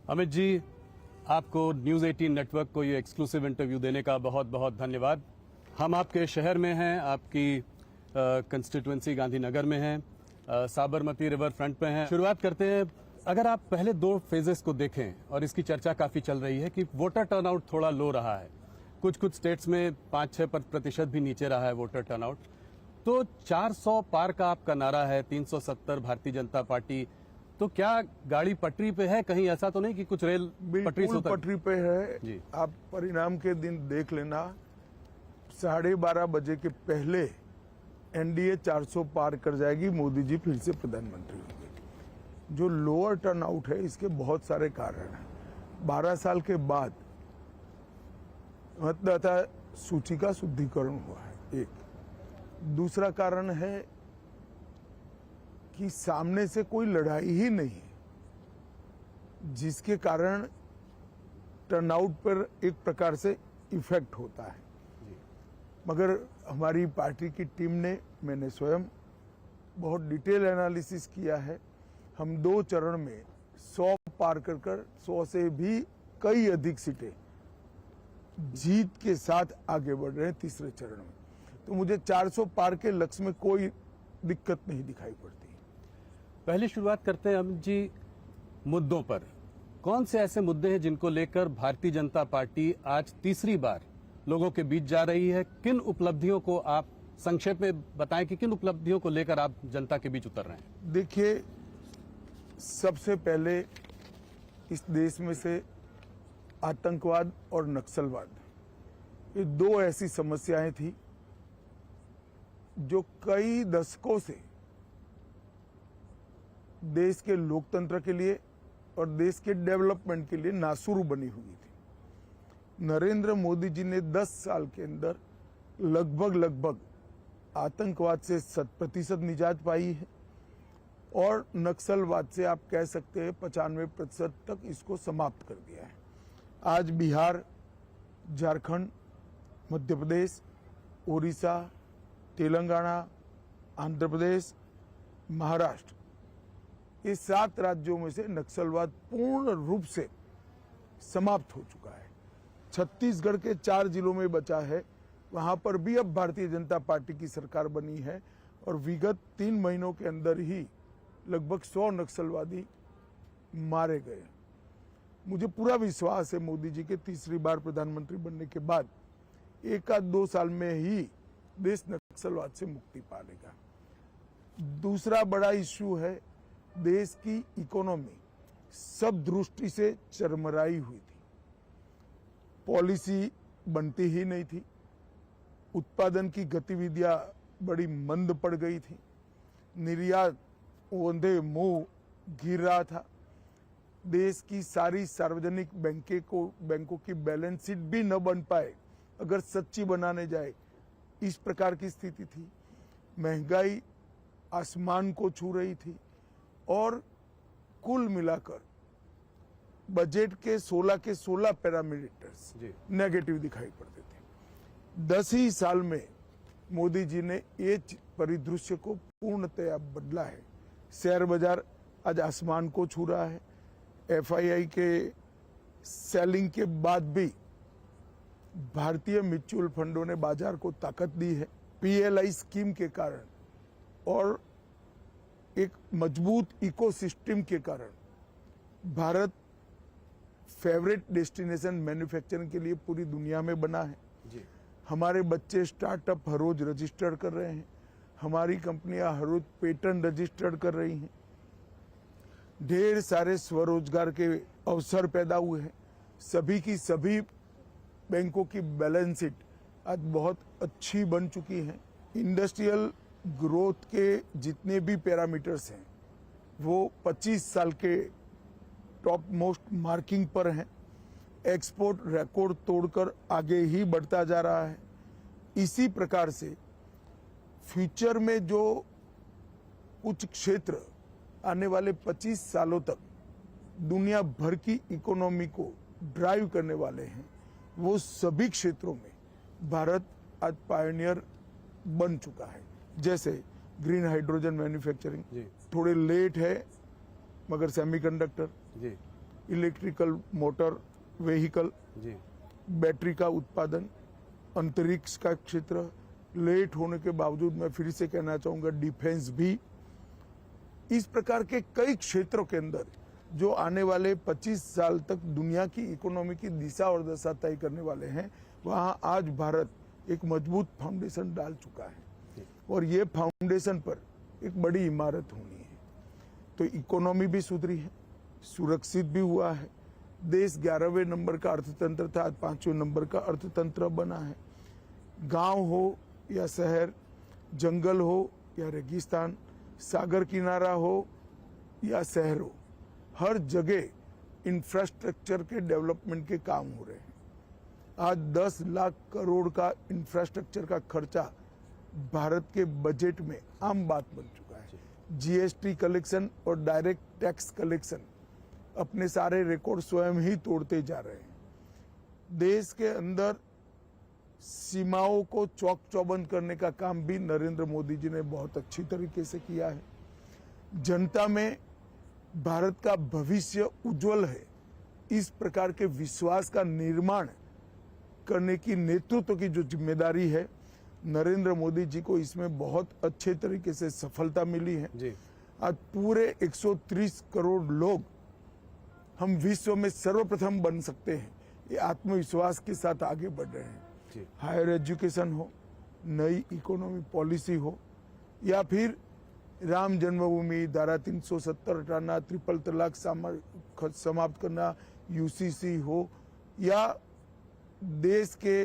अमित जी, आपको news 18 network को ये एक्सक्लूसिव इंटरव्यू देने का बहुत बहुत धन्यवाद। हम आपके शहर में हैं, आपकी कंस्टिट्यूएंसी गांधीनगर में हैं, साबरमती रिवर फ्रंट पे हैं। शुरुआत करते हैं। अगर आप पहले 2 फेजेस को देखें, और इसकी चर्चा काफी चल रही है कि वोटर टर्नआउट थोड़ा लो रहा है, कुछ स्टेट्स में 5-6% भी नीचे रहा है वोटर टर्नआउट, तो 400 पार का आपका नारा है, 370 भारतीय जनता पार्टी, तो क्या गाड़ी पटरी पे है? कहीं ऐसा तो नहीं कि कुछ रेल पटरी से पटरी पे है जी। आप परिणाम के दिन देख लेना, 12:30 बजे के पहले एनडीए 400 पार कर जाएगी, मोदी जी फिर से प्रधानमंत्री होंगे। जो लोअर टर्नआउट है इसके बहुत सारे कारण हैं। 12 साल के बाद मतदाता सूची का शुद्धिकरण हुआ है, एक। दूसरा कारण है कि सामने से कोई लड़ाई ही नहीं है, जिसके कारण टर्नआउट पर एक प्रकार से इफेक्ट होता है। मगर हमारी पार्टी की टीम ने, मैंने स्वयं बहुत डिटेल एनालिसिस किया है। हम 2 चरण में 100 पार कर 100 से भी कई अधिक सीटें जीत के साथ आगे बढ़ रहे हैं तीसरे चरण में। तो मुझे 400 पार के लक्ष्य में कोई दिक्कत नहीं दिखाई पड़ती। पहले शुरुआत करते हैं अमित जी मुद्दों पर। कौन से ऐसे मुद्दे हैं जिनको लेकर भारतीय जनता पार्टी आज तीसरी बार लोगों के बीच जा रही है? किन उपलब्धियों को आप संक्षेप में बताएं कि किन उपलब्धियों को लेकर आप जनता के बीच उतर रहे हैं? देखिए, सबसे पहले इस देश में से आतंकवाद और नक्सलवाद, ये 2 ऐसी समस्याएं थी जो कई दशकों से देश के लोकतंत्र के लिए और देश के डेवलपमेंट के लिए नासुर बनी हुई थी। नरेंद्र मोदी जी ने 10 साल के अंदर लगभग आतंकवाद से 100% निजात पाई है, और नक्सलवाद से आप कह सकते हैं 95% तक इसको समाप्त कर दिया है। आज बिहार, झारखंड, मध्य प्रदेश, उड़ीसा, तेलंगाना, आंध्र प्रदेश, महाराष्ट्र, ये 7 राज्यों में से नक्सलवाद पूर्ण रूप से समाप्त हो चुका है। छत्तीसगढ़ के 4 जिलों में बचा है, वहां पर भी अब भारतीय जनता पार्टी की सरकार बनी है, और विगत 3 महीनों के अंदर ही लगभग 100 नक्सलवादी मारे गए। मुझे पूरा विश्वास है मोदी जी के तीसरी बार प्रधानमंत्री बनने के बाद 1-2 साल में ही देश नक्सलवाद से मुक्ति पा लेगा। दूसरा बड़ा इश्यू है, देश की इकोनॉमी सब दृष्टि से चरमराई हुई थी। पॉलिसी बनती ही नहीं थी, उत्पादन की गतिविधियां बड़ी मंद पड़ गई थी, निर्यात ओंधे मुंह गिर रहा था, देश की सारी सार्वजनिक बैंकों की बैलेंस शीट भी न बन पाए अगर सच्ची बनाने जाए, इस प्रकार की स्थिति थी। महंगाई आसमान को छू रही थी, और कुल मिलाकर बजट के 16 पैरामीटर्स नेगेटिव दिखाई पड़ते थे। 10 ही साल में मोदी जी ने ये परिदृश्य को पूर्णतया बदला है। शेयर बाजार आज आसमान को छू रहा है। एफआईआई के सेलिंग के बाद भी भारतीय म्यूचुअल फंडों ने बाजार को ताकत दी है। पीएलआई स्कीम के कारण और एक मजबूत इकोसिस्टम के कारण भारत फेवरेट डेस्टिनेशन मैन्युफैक्चरिंग के लिए पूरी दुनिया में बना है जी। हमारे बच्चे स्टार्टअप हर रोज रजिस्टर कर रहे हैं, हमारी कंपनियां हर रोज पेटेंट रजिस्टर कर रही हैं, ढेर सारे स्वरोजगार के अवसर पैदा हुए हैं। सभी की सभी बैंकों की बैलेंस शीट आज बहुत अच्छी बन चुकी है। इंडस्ट्रियल ग्रोथ के जितने भी पैरामीटर्स हैं वो 25 साल के टॉप मोस्ट मार्किंग पर हैं। एक्सपोर्ट रिकॉर्ड तोड़कर आगे ही बढ़ता जा रहा है। इसी प्रकार से फ्यूचर में जो कुछ क्षेत्र आने वाले 25 सालों तक दुनिया भर की इकोनॉमी को ड्राइव करने वाले हैं, वो सभी क्षेत्रों में भारत आज पायनियर बन चुका है। जैसे ग्रीन हाइड्रोजन मैन्युफैक्चरिंग थोड़े लेट है, मगर सेमीकंडक्टर, इलेक्ट्रिकल मोटर व्हीकल, जी बैटरी का उत्पादन, अंतरिक्ष का क्षेत्र, लेट होने के बावजूद मैं फिर से कहना चाहूंगा डिफेंस भी। इस प्रकार के कई क्षेत्रों के अंदर जो आने वाले 25 साल तक दुनिया की इकोनॉमी की दिशा और दशा तय करने वाले हैं, वहां आज भारत एक मजबूत फाउंडेशन डाल चुका है और ये फाउंडेशन पर एक बड़ी इमारत होनी है। तो इकोनॉमी भी सुधरी है, सुरक्षित भी हुआ है, देश 11वें नंबर का अर्थतंत्र था, आज 5वें नंबर का अर्थतंत्र बना है। गांव हो या शहर, जंगल हो या रेगिस्तान, सागर किनारा हो या शहर हो, हर जगह इंफ्रास्ट्रक्चर के डेवलपमेंट के काम हो रहे हैं। आज 10 लाख करोड़ का इंफ्रास्ट्रक्चर का खर्चा भारत के बजट में आम बात बन चुका है। जीएसटी कलेक्शन और डायरेक्ट टैक्स कलेक्शन अपने सारे रिकॉर्ड स्वयं ही तोड़ते जा रहे हैं। देश के अंदर सीमाओं को चौक चौबंद करने का काम भी नरेंद्र मोदी जी ने बहुत अच्छी तरीके से किया है। जनता में भारत का भविष्य उज्जवल है, इस प्रकार के विश्वास का निर्माण करने की नेतृत्व की जो जिम्मेदारी है, नरेंद्र मोदी जी को इसमें बहुत अच्छे तरीके से सफलता मिली है। जी आज पूरे 130 करोड़ लोग हम विश्व में सर्वप्रथम बन सकते हैं, ये आत्मविश्वास के साथ आगे बढ़ रहे हैं। जी हायर एजुकेशन हो, नई इकोनॉमी पॉलिसी हो, या फिर राम जन्मभूमि, धारा 370 हटाना, ट्रिपल तलाक समाप्त करना, यूसीसी हो, या देश के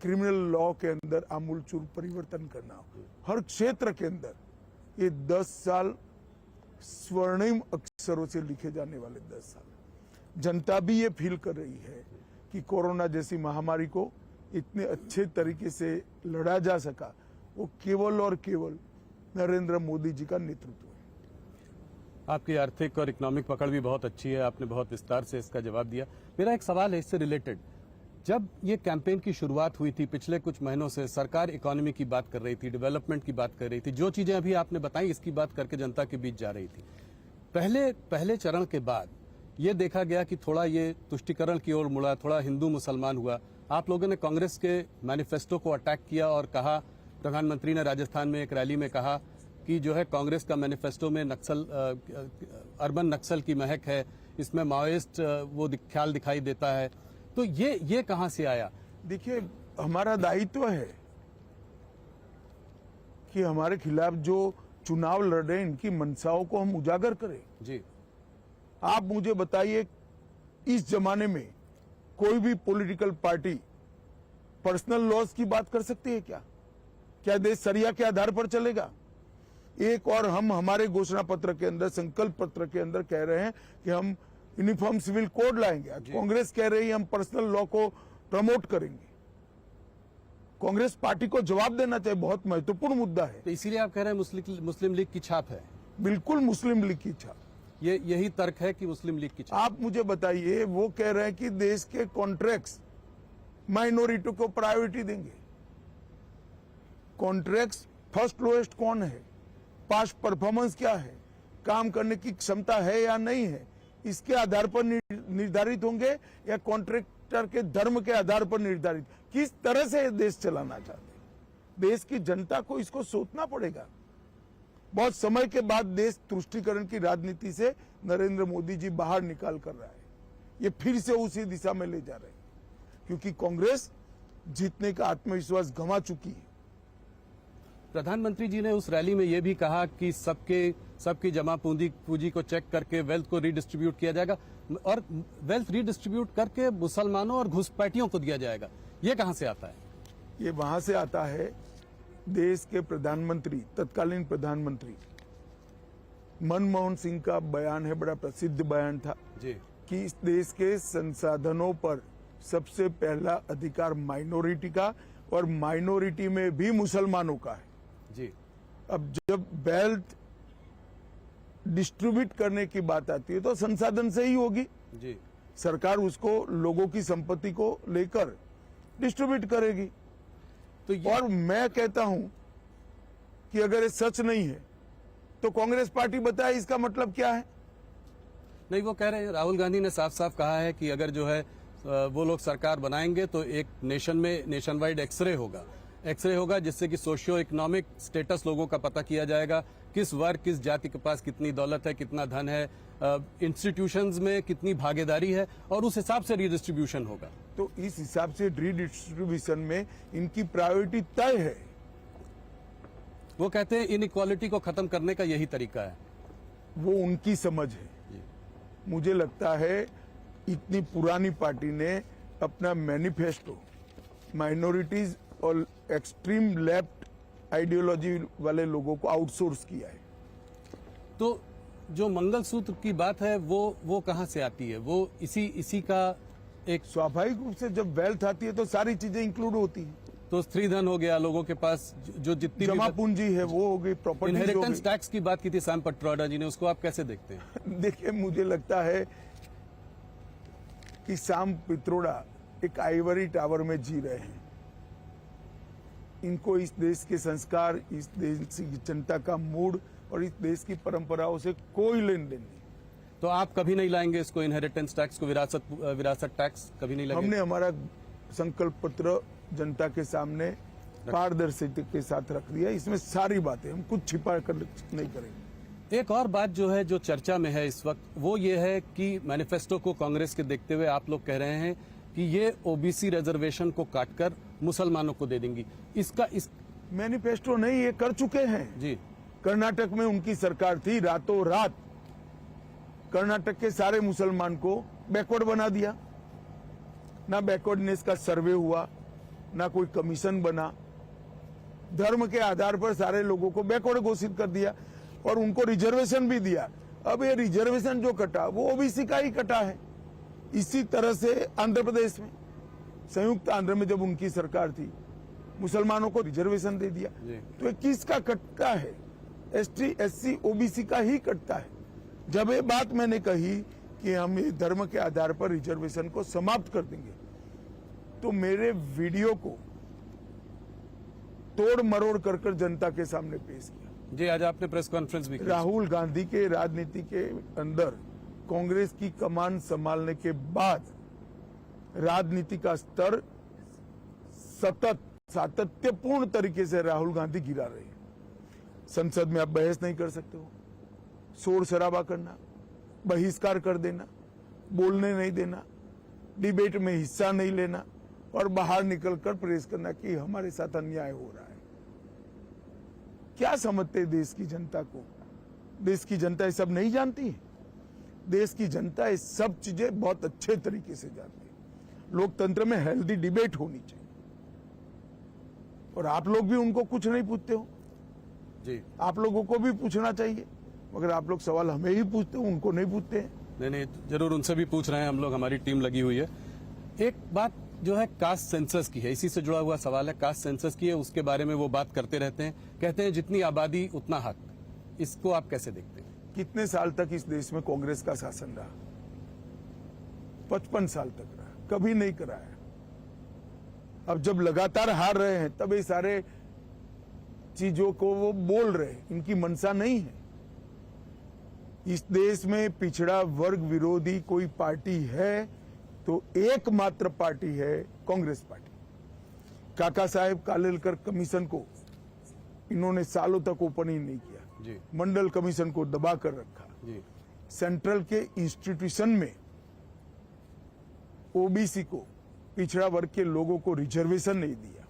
क्रिमिनल लॉ के अंदर आमूलचूल परिवर्तन करना हो, हर क्षेत्र के अंदर ये 10 साल स्वर्णिम अक्षरों से लिखे जाने वाले 10 साल। जनता भी ये फील कर रही है कि कोरोना जैसी महामारी को इतने अच्छे तरीके से लड़ा जा सका, वो केवल और केवल नरेंद्र मोदी जी का नेतृत्व है। आपकी आर्थिक और इकोनॉमिक पकड़ भी बहुत अच्छी है, आपने बहुत विस्तार से इसका जवाब दिया। मेरा एक सवाल है इससे रिलेटेड, जब ये कैंपेन की शुरुआत हुई थी पिछले कुछ महीनों से, सरकार इकोनॉमी की बात कर रही थी, डेवलपमेंट की बात कर रही थी, जो चीजें अभी आपने बताई इसकी बात करके जनता के बीच जा रही थी। पहले चरण के बाद ये देखा गया कि थोड़ा ये तुष्टीकरण की ओर मुड़ा, थोड़ा हिंदू मुसलमान हुआ। आप लोगों ने कांग्रेस के मैनिफेस्टो को अटैक किया और कहा, प्रधानमंत्री ने राजस्थान में एक रैली में कहा कि जो है कांग्रेस का मैनिफेस्टो में नक्सल, अर्बन नक्सल की महक है, इसमें माओइस्ट वो ख्याल दिखाई देता है। तो ये कहां से आया? देखिए, हमारा दायित्व है कि हमारे खिलाफ जो चुनाव लड़ रहे हैं इनकी मंशाओं को हम उजागर करें। जी आप मुझे बताइए, इस जमाने में कोई भी पॉलिटिकल पार्टी पर्सनल लॉस की बात कर सकती है क्या? क्या देश सरिया के आधार पर चलेगा? एक और हम हमारे घोषणा पत्र के अंदर, संकल्प पत्र के अंदर कह रहे हैं कि हम यूनिफॉर्म सिविल कोड लाएंगे। आज कांग्रेस कह रही है हम पर्सनल लॉ को प्रमोट करेंगे। कांग्रेस पार्टी को जवाब देना चाहिए, बहुत महत्वपूर्ण मुद्दा है। तो इसीलिए आप कह रहे हैं मुस्लिम लीग की छाप है? बिल्कुल मुस्लिम लीग की छाप। यही तर्क है कि मुस्लिम लीग की छाप। आप मुझे बताइए, वो कह रहे हैं कि देश के कॉन्ट्रैक्ट्स माइनॉरिटी को प्रायोरिटी देंगे। कॉन्ट्रैक्ट्स फर्स्ट लोएस्ट कौन है, पास्ट परफॉर्मेंस क्या है, काम करने की क्षमता है या नहीं है, इसके आधार पर निर्धारित होंगे या कॉन्ट्रैक्टर के धर्म के आधार पर निर्धारित? किस तरह से देश चलाना चाहते हैं? देश की जनता को इसको सोचना पड़ेगा। बहुत समय के बाद देश तुष्टीकरण की राजनीति से नरेंद्र मोदी जी बाहर निकाल कर रहा है, ये फिर से उसी दिशा में ले जा रहे हैं, क्योंकि कांग्रेस जीतने का आत्मविश्वास गंवा चुकी है। प्रधानमंत्री जी ने उस रैली में यह भी कहा कि सबकी जमा पूंजी को चेक करके वेल्थ को रिडिस्ट्रीब्यूट किया जाएगा और वेल्थ रिडिस्ट्रीब्यूट करके मुसलमानों और घुसपैठियों को दिया जाएगा। ये कहां से आता है? ये वहां से आता है, देश के प्रधानमंत्री, तत्कालीन प्रधानमंत्री मनमोहन सिंह का बयान है, बड़ा प्रसिद्ध बयान था जी, कि इस देश के संसाधनों पर सबसे पहला अधिकार माइनॉरिटी का और माइनॉरिटी में भी मुसलमानों का है। जी अब जब वेल्थ डिस्ट्रीब्यूट करने की बात आती है तो संसाधन से ही होगी। जी, सरकार उसको लोगों की संपत्ति को लेकर डिस्ट्रीब्यूट करेगी। तो और मैं कहता हूं कि अगर ये सच नहीं है तो कांग्रेस पार्टी बताए इसका मतलब क्या है। नहीं, वो कह रहे हैं, राहुल गांधी ने साफ साफ कहा है कि अगर जो है वो लोग सरकार बनाएंगे तो एक नेशन वाइड एक्सरे होगा जिससे कि सोशियो इकोनॉमिक स्टेटस लोगों का पता किया जाएगा, किस वर्ग किस जाति के पास कितनी दौलत है, कितना धन है, इंस्टीट्यूशंस में कितनी भागीदारी है, और उस हिसाब से रीडिस्ट्रीब्यूशन होगा। तो इस हिसाब से रीडिस्ट्रीब्यूशन में इनकी प्रायोरिटी तय है। वो कहते हैं इनइक्वालिटी को खत्म करने का यही तरीका है। वो उनकी समझ है। मुझे लगता है इतनी पुरानी पार्टी ने अपना मैनिफेस्टो माइनॉरिटीज और एक्सट्रीम लेफ्ट आइडियोलॉजी वाले लोगों को आउटसोर्स किया है। तो जो मंगलसूत्र की बात है वो कहाँ से आती है? वो इसी का एक स्वाभाविक रूप से जब वेल्थ आती है तो सारी चीजें इंक्लूड होती हैं। तो स्त्रीधन हो गया, लोगों के पास जो जितनी जमा पूंजी है वो हो गई, प्रॉपर्टी। इनहेरिटेंस टैक्स की बात की थी सैम पटवाड़ा जी ने, उसको आप कैसे देखते हैं? देखिए, मुझे लगता है कि सैम पित्रोड़ा एक आइवरी टावर में जी रहे हैं। इनको इस देश के संस्कार, इस देश की जनता का मूड और इस देश की परंपराओं से कोई लेन देन नहीं। तो आप कभी नहीं लाएंगे इसको, इनहेरिटेंस टैक्स को, विरासत टैक्स कभी नहीं लाएंगे? हमने हमारा संकल्प पत्र जनता के सामने पारदर्शिता के साथ रख दिया। इसमें सारी बातें, हम कुछ छिपा कर नहीं करेंगे। एक और बात जो है, जो चर्चा में है इस वक्त, वो ये है कि मैनिफेस्टो को कांग्रेस के देखते हुए आप लोग कह रहे हैं कि ये ओबीसी रिजर्वेशन को काटकर मुसलमानों को दे देंगी। इस मैनिफेस्टो नहीं, ये कर चुके हैं जी। कर्नाटक में उनकी सरकार थी, रातों रात कर्नाटक के सारे मुसलमान को बैकवर्ड बना दिया। ना बैकवर्डनेस का सर्वे हुआ, ना कोई कमीशन बना, धर्म के आधार पर सारे लोगों को बैकवर्ड घोषित कर दिया और उनको रिजर्वेशन भी दिया। अब ये रिजर्वेशन जो कटा वो ओबीसी का ही कटा है। इसी तरह से आंध्र प्रदेश में, संयुक्त आंध्र में जब उनकी सरकार थी, मुसलमानों को रिजर्वेशन दे दिया। तो ये किसका कटता है? एसटी एससी ओबीसी का ही कटता है। जब ये बात मैंने कही कि हम ये धर्म के आधार पर रिजर्वेशन को समाप्त कर देंगे, तो मेरे वीडियो को तोड़ मरोड़ कर जनता के सामने पेश किया। जी, आज आपने प्रेस कॉन्फ्रेंस भी की। राहुल गांधी के राजनीति के अंदर कांग्रेस की कमान संभालने के बाद राजनीति का स्तर सतत सातत्यपूर्ण तरीके से राहुल गांधी गिरा रहे हैं। संसद में आप बहस नहीं कर सकते हो, शोर शराबा करना, बहिष्कार कर देना, बोलने नहीं देना, डिबेट में हिस्सा नहीं लेना और बाहर निकलकर प्रेस करना कि हमारे साथ अन्याय हो रहा है। क्या समझते देश की जनता को? देश की जनता ये सब नहीं जानती है। देश की जनता ये सब चीजें बहुत अच्छे तरीके से जानती है। लोकतंत्र में हेल्दी डिबेट होनी चाहिए और आप लोग भी उनको कुछ नहीं पूछते हो जी। आप लोगों को भी पूछना चाहिए, मगर आप लोग सवाल हमें ही पूछते हो, उनको नहीं पूछते हैं। नहीं, जरूर उनसे भी पूछ रहे हैं हम लोग, हमारी टीम लगी हुई है। एक बात जो है कास्ट सेंसस की है, इसी से जुड़ा हुआ सवाल है। कास्ट सेंसस की है, उसके बारे में वो बात करते रहते हैं, कहते हैं जितनी आबादी उतना हक। इसको आप कैसे देखते हैं? कितने साल तक इस देश में कांग्रेस का शासन रहा? 55 साल तक रहा, कभी नहीं कराया। अब जब लगातार हार रहे हैं तब ये सारे चीजों को वो बोल रहे हैं, इनकी मंशा नहीं है। इस देश में पिछड़ा वर्ग विरोधी कोई पार्टी है तो एकमात्र पार्टी है कांग्रेस पार्टी। काका साहेब कालेलकर कमीशन को इन्होंने सालों तक ओपन ही नहीं किया जी। मंडल कमीशन को दबा कर रखा जी। सेंट्रल के इंस्टीट्यूशन में ओबीसी को, पिछड़ा वर्ग के लोगों को रिजर्वेशन नहीं दिया।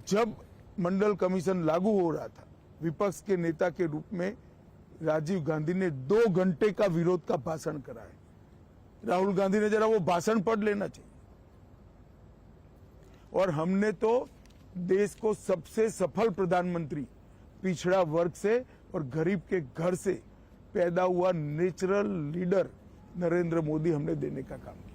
जब मंडल कमीशन लागू हो रहा था, विपक्ष के नेता के रूप में राजीव गांधी ने 2 घंटे का विरोध का भाषण कराया। राहुल गांधी ने जरा वो भाषण पढ़ लेना चाहिए। और हमने तो देश को सबसे सफल प्रधानमंत्री पिछड़ा वर्ग से और गरीब के घर से पैदा हुआ नेचुरल लीडर नरेंद्र मोदी हमने देने का काम किया।